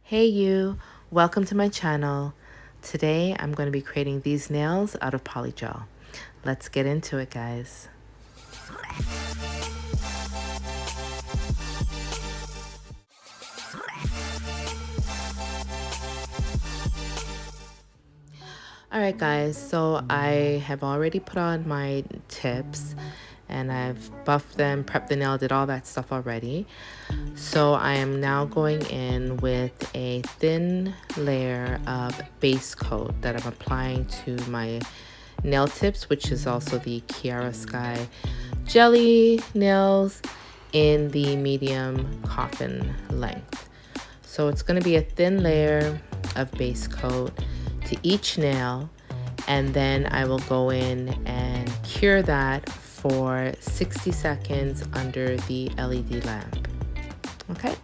Hey you, welcome to my channel. Today I'm going to be creating these nails out of PolyGel. Let's get into it, guys. Alright guys, so I have already put on my tips and I've buffed them, prepped the nail, did all that stuff already. So I am now going in with a thin layer of base coat that I'm applying to my nail tips, which is also the Kiara Sky Jelly nails in the medium coffin length. So it's going to be a thin layer of base coat to each nail, and then I will go in and cure that for 60 seconds under the LED lamp. Okay.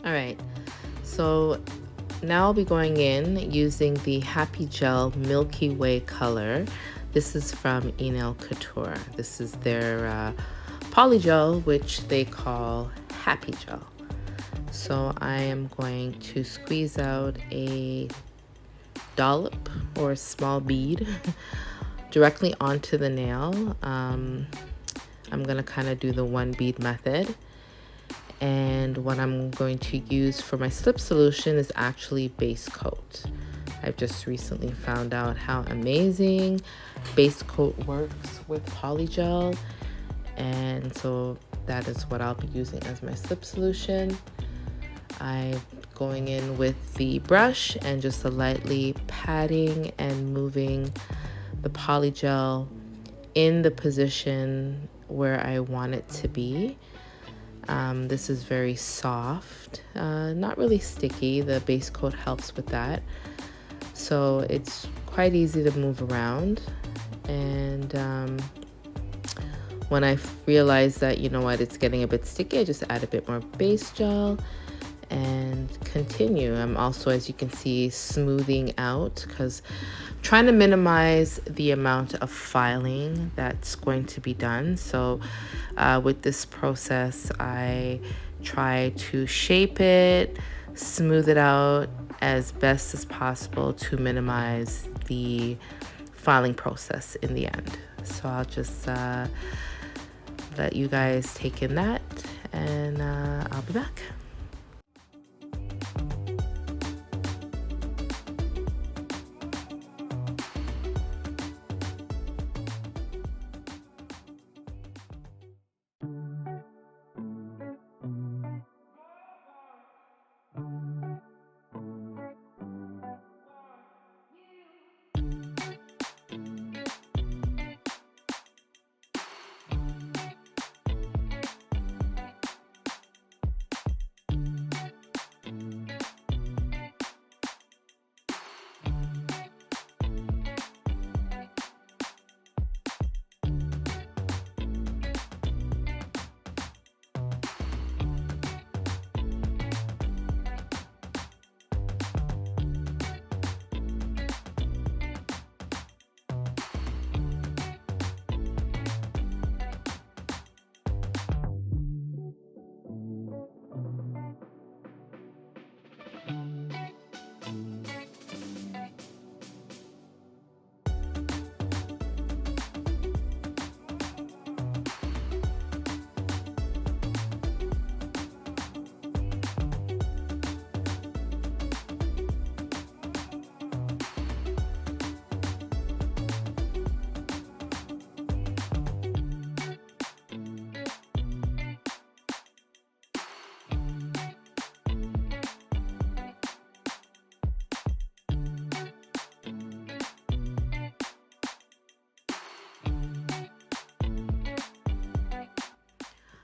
All right, so now I'll be going in using the Happy Gel Milky Way color. This is from Enailcouture. This is their PolyGel, which they call Happy Gel. So I am going to squeeze out a dollop or a small bead directly onto the nail. I'm gonna kind of do the one bead method. And what I'm going to use for my slip solution is actually base coat. I've just recently found out how amazing base coat works with PolyGel, and so that is what I'll be using as my slip solution. I'm going in with the brush and just lightly patting and moving the PolyGel in the position where I want it to be. This is very soft, not really sticky. The base coat helps with that. So it's quite easy to move around. And when I realize that, you know what, it's getting a bit sticky, I just add a bit more base gel and continue. I'm also, as you can see, smoothing out because I'm trying to minimize the amount of filing that's going to be done. So with this process, I try to shape it, smooth it out as best as possible to minimize the filing process in the end. So I'll just let you guys take in that, and I'll be back.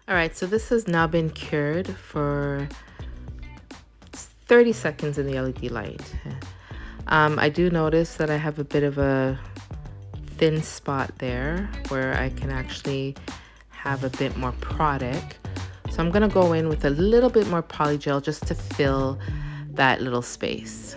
All right, so this has now been cured for 30 seconds in the LED light. I do notice that I have a bit of a thin spot there where I can actually have a bit more product. So I'm gonna go in with a little bit more PolyGel just to fill that little space.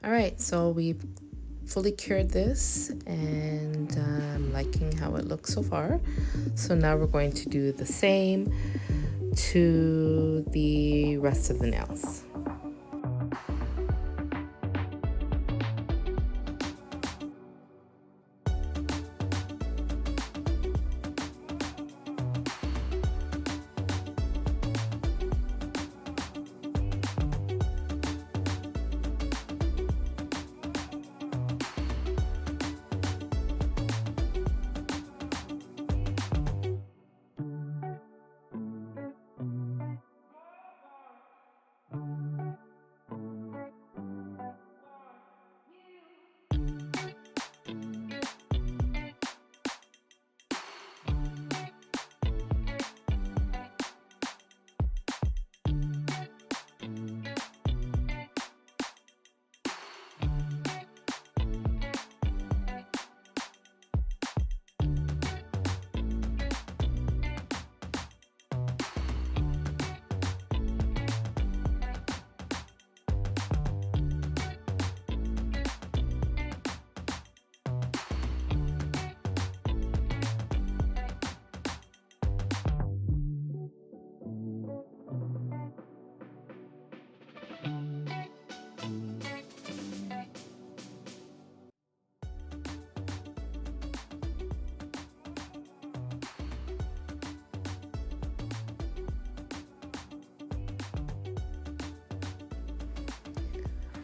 All right, so we've fully cured this, and I'm liking how it looks so far. So now we're going to do the same to the rest of the nails.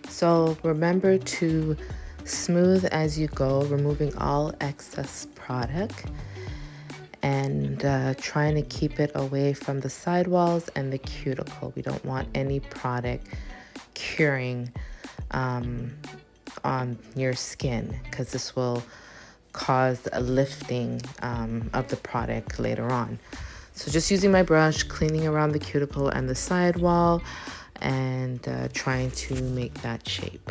So remember to smooth as you go, removing all excess product, and trying to keep it away from the sidewalls and the cuticle. We don't want any product curing on your skin, because this will cause a lifting of the product later on. So just using my brush, cleaning around the cuticle and the sidewall, and trying to make that shape.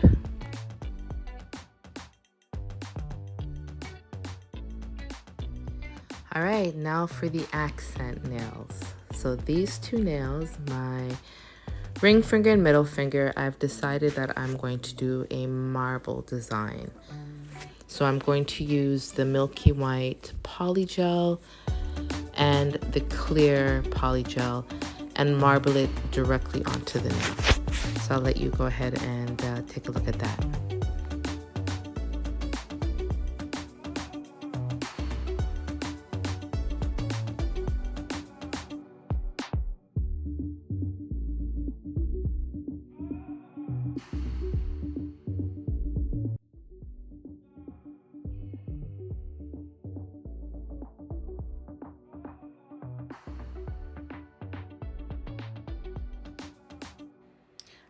All right, now for the accent nails. So these two nails, my ring finger and middle finger, I've decided that I'm going to do a marble design. So I'm going to use the Milky White PolyGel and the clear PolyGel and marble it directly onto the nail. So I'll let you go ahead and take a look at that.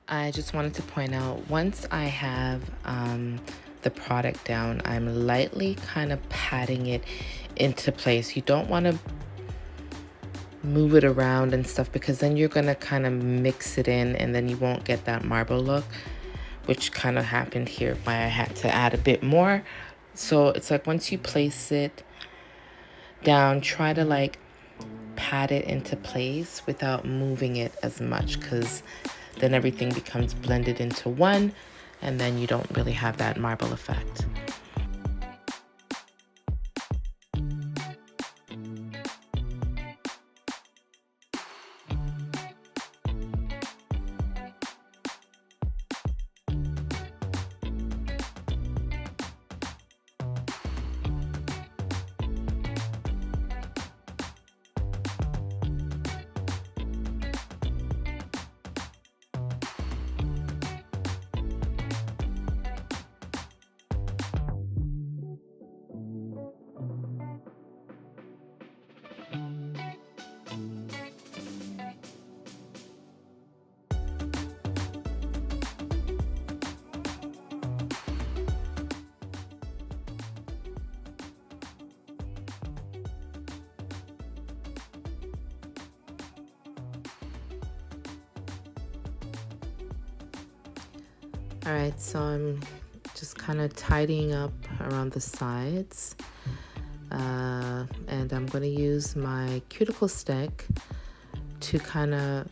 I just wanted to point out, once I have the product down, I'm lightly kind of patting it into place. You don't want to move it around and stuff, because then you're going to kind of mix it in and then you won't get that marble look, which kind of happened here, why I had to add a bit more. So it's like once you place it down, try to like pat it into place without moving it as much, because then everything becomes blended into one, and then you don't really have that marble effect. All right, so I'm just kind of tidying up around the sides. And I'm going to use my cuticle stick to kind of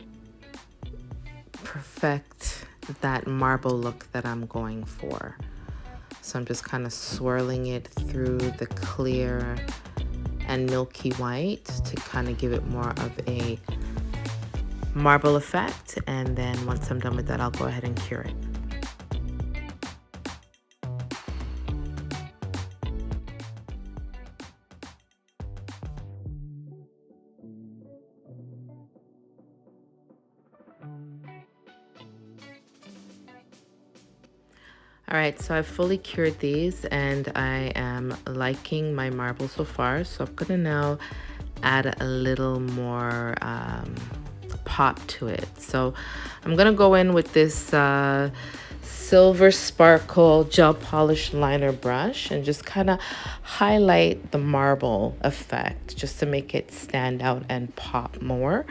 perfect that marble look that I'm going for. So I'm just kind of swirling it through the clear and milky white to kind of give it more of a marble effect. And then once I'm done with that, I'll go ahead and cure it. All right, so I've fully cured these and I am liking my marble so far. So I'm gonna now add a little more pop to it. So I'm gonna go in with this silver sparkle gel polish liner brush and just kind of highlight the marble effect just to make it stand out and pop more.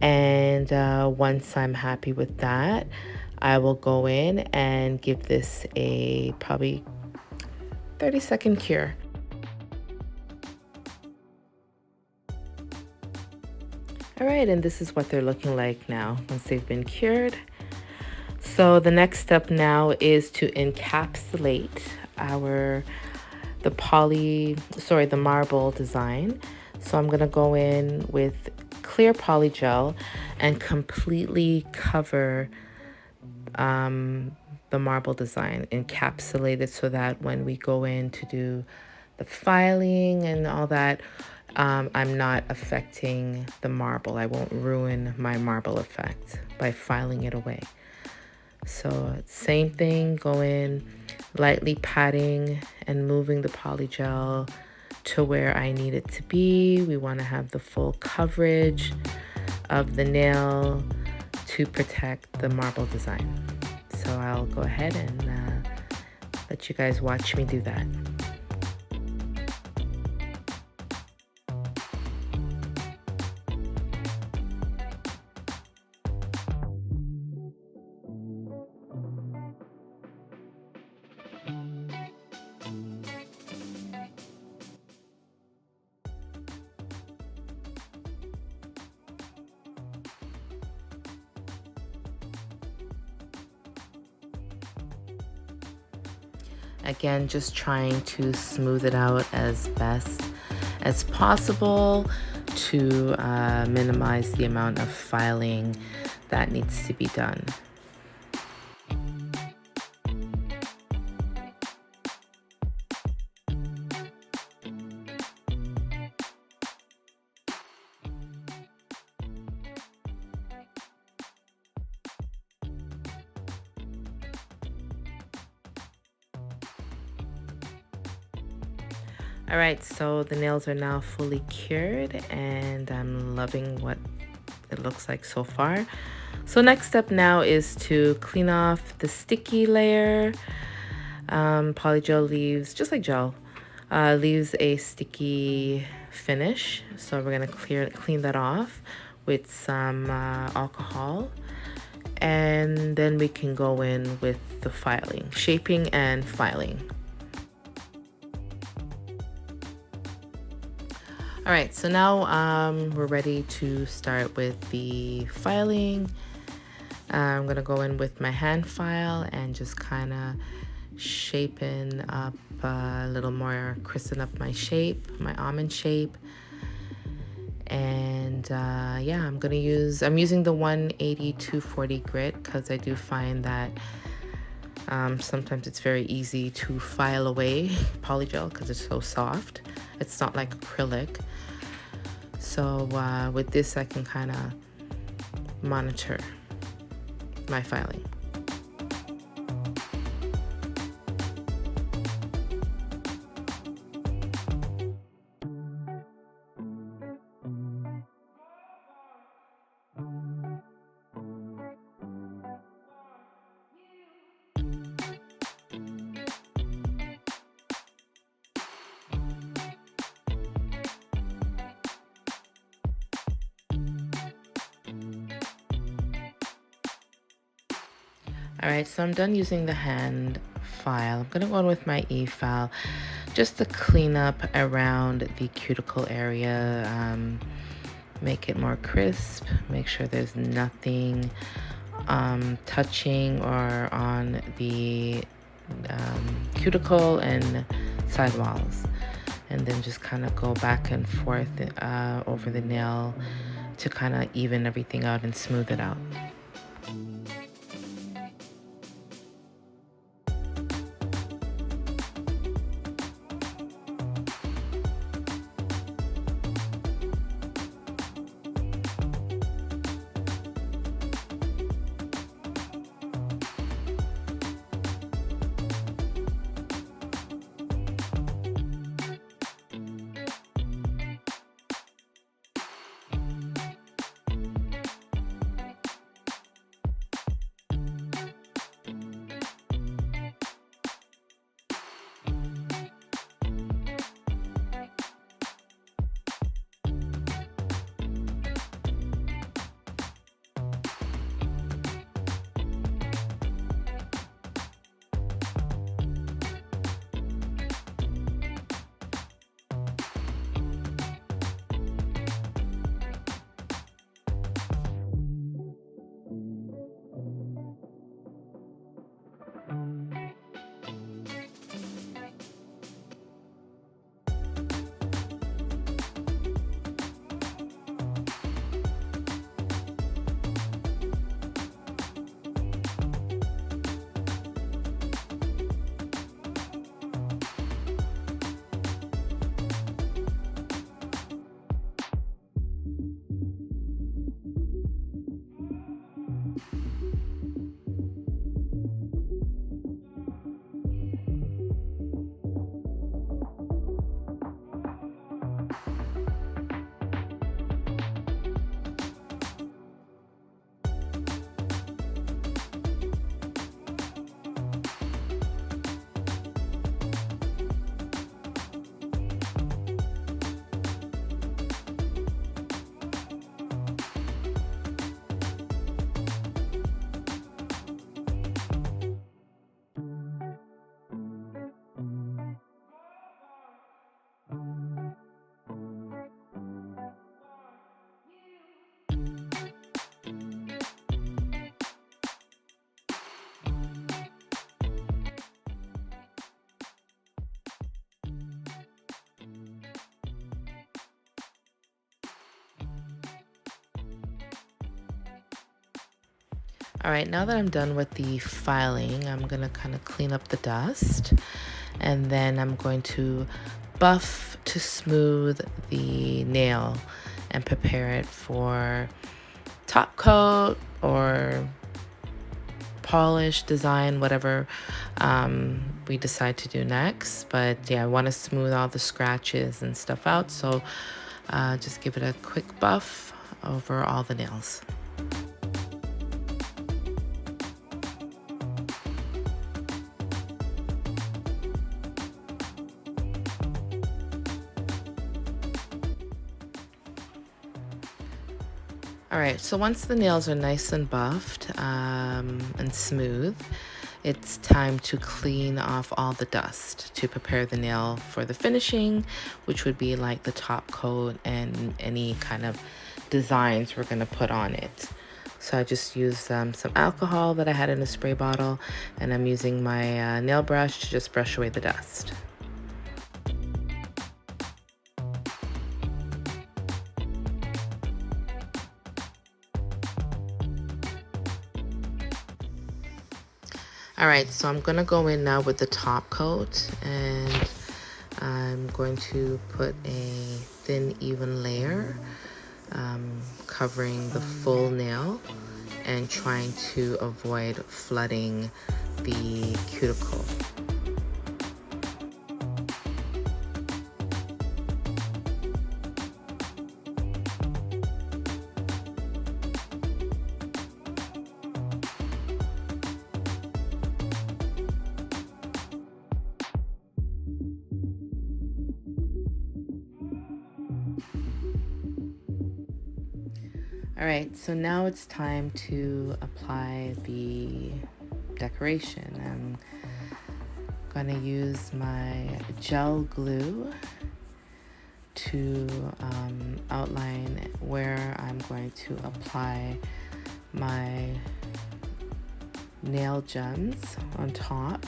And once I'm happy with that, I will go in and give this a probably 30-second cure. All right, and this is what they're looking like now once they've been cured. So the next step now is to encapsulate the marble design. So I'm gonna go in with clear PolyGel and completely cover the marble design, encapsulate it so that when we go in to do the filing and all that, I'm not affecting the marble. I won't ruin my marble effect by filing it away. So same thing, go in, lightly patting and moving the PolyGel to where I need it to be. We want to have the full coverage of the nail to protect the marble design. So I'll go ahead and let you guys watch me do that. Again, just trying to smooth it out as best as possible to minimize the amount of filing that needs to be done. All right, so the nails are now fully cured and I'm loving what it looks like so far. So next step now is to clean off the sticky layer. PolyGel leaves, just like gel, leaves a sticky finish. So we're gonna clean that off with some alcohol. And then we can go in with the filing, shaping and filing. All right, so now we're ready to start with the filing. I'm gonna go in with my hand file and just kind of shapen up a little more, christen up my shape, my almond shape. And yeah, I'm using the 180-240 grit because I do find that sometimes it's very easy to file away PolyGel because it's so soft. It's not like acrylic. So with this, I can kind of monitor my filing. All right, so I'm done using the hand file. I'm gonna go in with my e-file just to clean up around the cuticle area, make it more crisp, make sure there's nothing touching or on the cuticle and side walls. And then just kind of go back and forth over the nail to kind of even everything out and smooth it out. All right, now that I'm done with the filing, I'm gonna kind of clean up the dust, and then I'm going to buff to smooth the nail and prepare it for top coat or polish, design, whatever we decide to do next. But yeah, I want to smooth all the scratches and stuff out, so just give it a quick buff over all the nails. All right, so once the nails are nice and buffed and smooth, it's time to clean off all the dust to prepare the nail for the finishing, which would be like the top coat and any kind of designs we're gonna put on it. So I just used some alcohol that I had in a spray bottle, and I'm using my nail brush to just brush away the dust. All right, so I'm gonna go in now with the top coat, and I'm going to put a thin, even layer covering the full nail and trying to avoid flooding the cuticle. All right, so now it's time to apply the decoration. I'm gonna use my gel glue to outline where I'm going to apply my nail gems on top.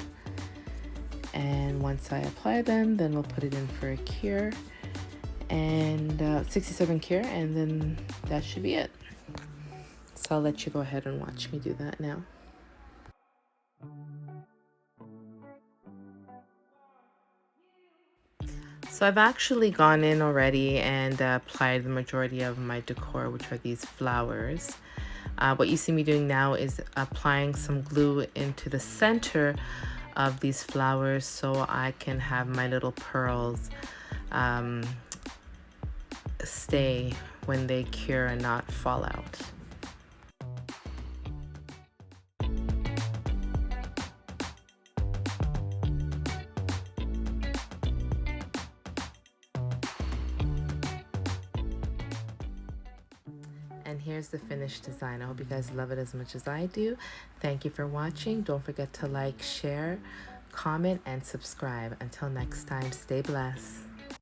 And once I apply them, then we'll put it in for a cure, and 67 cure, and then that should be it. So I'll let you go ahead and watch me do that now. So I've actually gone in already and applied the majority of my decor, which are these flowers. What you see me doing now is applying some glue into the center of these flowers so I can have my little pearls stay when they cure and not fall out. And here's the finished design. I hope you guys love it as much as I do. Thank you for watching. Don't forget to like, share, comment, and subscribe. Until next time, stay blessed.